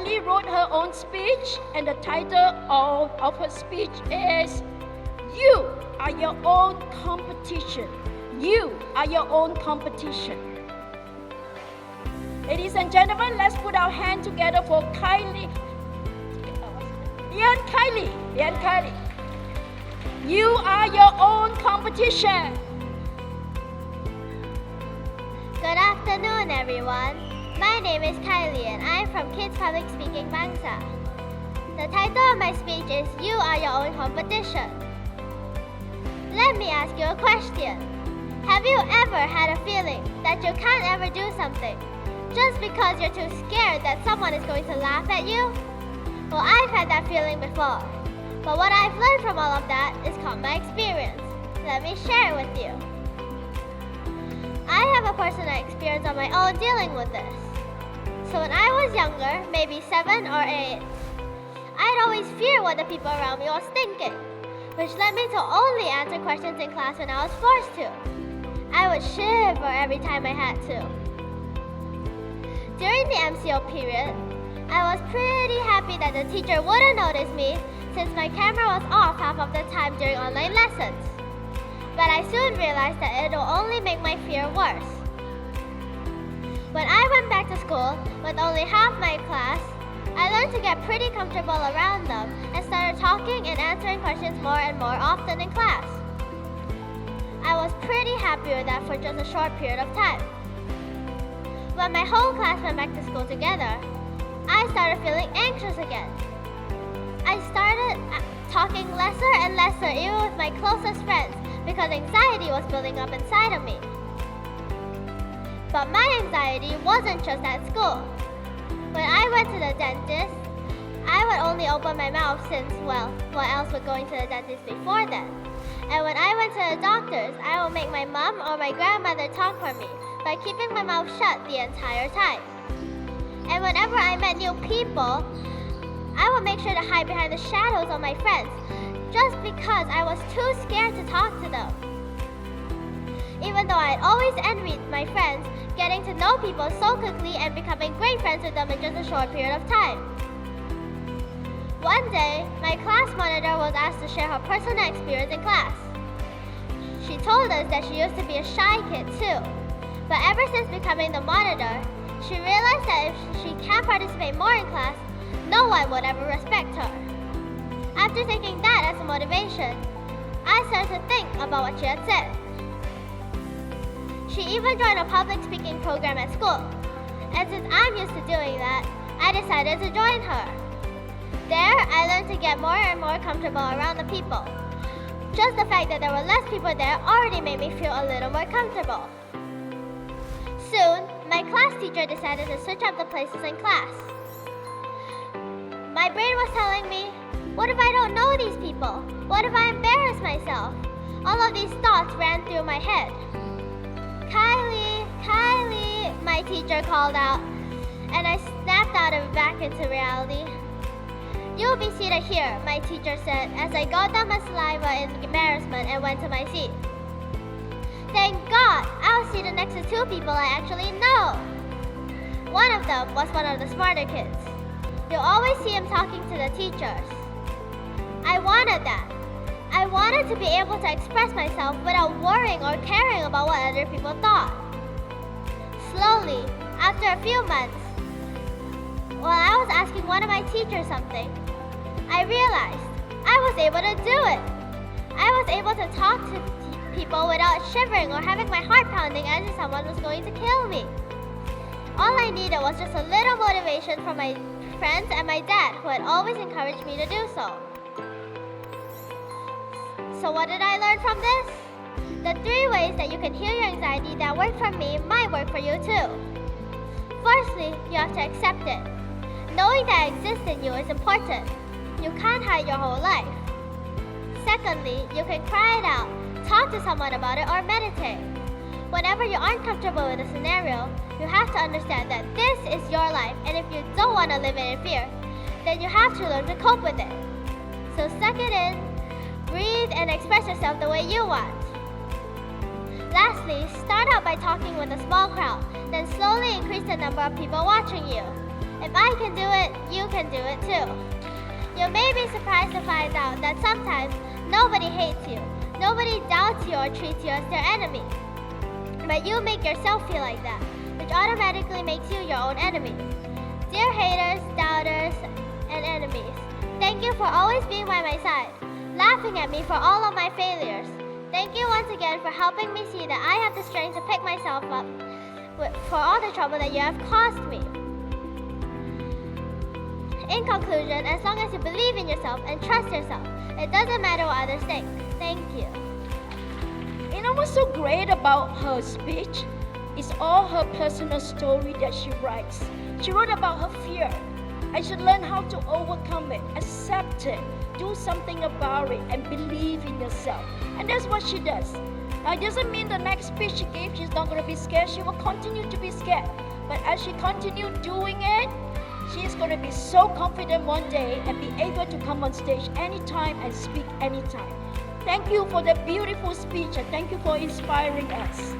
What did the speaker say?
Kylie wrote her own speech, and the title of her speech is "You are your own competition." You are your own competition. Ladies and gentlemen, let's put our hands together for Kylie. Kylie. You are your own competition. Good afternoon, everyone. My name is Kylie and I'm from Kids Public Speaking Bangsar. The title of my speech is You Are Your Own Competition. Let me ask you a question. Have you ever had a feeling that you can't ever do something just because you're too scared that someone is going to laugh at you? Well, I've had that feeling before. But what I've learned from all of that is called my experience. Let me share it with you. I have a personal experience on my own dealing with this. So when I was younger, maybe 7 or 8, I'd always fear what the people around me was thinking, which led me to only answer questions in class when I was forced to. I would shiver every time I had to. During the MCO period, I was pretty happy that the teacher wouldn't notice me since my camera was off half of the time during online lessons. But I soon realized that it will only make my fear worse. When I went back to school with only half my class, I learned to get pretty comfortable around them and started talking and answering questions more and more often in class. I was pretty happy with that for just a short period of time. When my whole class went back to school together, I started feeling anxious again. I started talking lesser and lesser even with my closest friends because anxiety was building up inside of me. But my anxiety wasn't just at school. When I went to the dentist, I would only open my mouth since, well, what else would going to the dentist before then? And when I went to the doctors, I would make my mom or my grandmother talk for me by keeping my mouth shut the entire time. And whenever I met new people, I would make sure to hide behind the shadows of my friends just because I was too scared to talk to them. Even though I had always envied my friends getting to know people so quickly and becoming great friends with them in just a short period of time. One day, my class monitor was asked to share her personal experience in class. She told us that she used to be a shy kid too, but ever since becoming the monitor, she realized that if she can't participate more in class, no one would ever respect her. After taking that as a motivation, I started to think about what she had said. She even joined a public speaking program at school, and since I'm used to doing that, I decided to join her. There, I learned to get more and more comfortable around the people. Just the fact that there were less people there already made me feel a little more comfortable. Soon, my class teacher decided to switch up the places in class. My brain was telling me, what if I don't know these people? What if I embarrass myself? All of these thoughts ran through my head. Kylie, my teacher called out, and I snapped out of it back into reality. You'll be seated here, my teacher said as I gulped down my saliva in embarrassment and went to my seat. Thank God, I was seated next to 2 people I actually know. One of them was one of the smarter kids. You'll always see him talking to the teachers. I wanted that. I wanted to be able to express myself without worrying or caring about what other people thought. Slowly, after a few months, while I was asking one of my teachers something, I realized I was able to do it. I was able to talk to people without shivering or having my heart pounding as if someone was going to kill me. All I needed was just a little motivation from my friends and my dad, who had always encouraged me to do so. So what did I learn from this? The 3 ways that you can heal your anxiety that worked for me might work for you too. Firstly, you have to accept it. Knowing that it exists in you is important. You can't hide your whole life. Secondly, you can cry it out, talk to someone about it, or meditate. Whenever you aren't comfortable with a scenario, you have to understand that this is your life, and if you don't want to live in fear, then you have to learn to cope with it. So suck it in, breathe, and express yourself the way you want. Lastly, start out by talking with a small crowd, then slowly increase the number of people watching you. If I can do it, you can do it too. You may be surprised to find out that sometimes nobody hates you, nobody doubts you or treats you as their enemy. But you make yourself feel like that, which automatically makes you your own enemy. Dear haters, doubters, and enemies, thank you for always being by my side, laughing at me for all of my failures. Thank you once again for helping me see that I have the strength to pick myself up for all the trouble that you have caused me. In conclusion, as long as you believe in yourself and trust yourself, it doesn't matter what others think. Thank you. You know what's so great about her speech? It's all her personal story that she writes. She wrote about her fear. I should learn how to overcome it, accept it, do something about it, and believe in yourself. And that's what she does. Now, it doesn't mean the next speech she gives, she's not going to be scared. She will continue to be scared. But as she continues doing it, she's going to be so confident one day and be able to come on stage anytime and speak anytime. Thank you for the beautiful speech and thank you for inspiring us.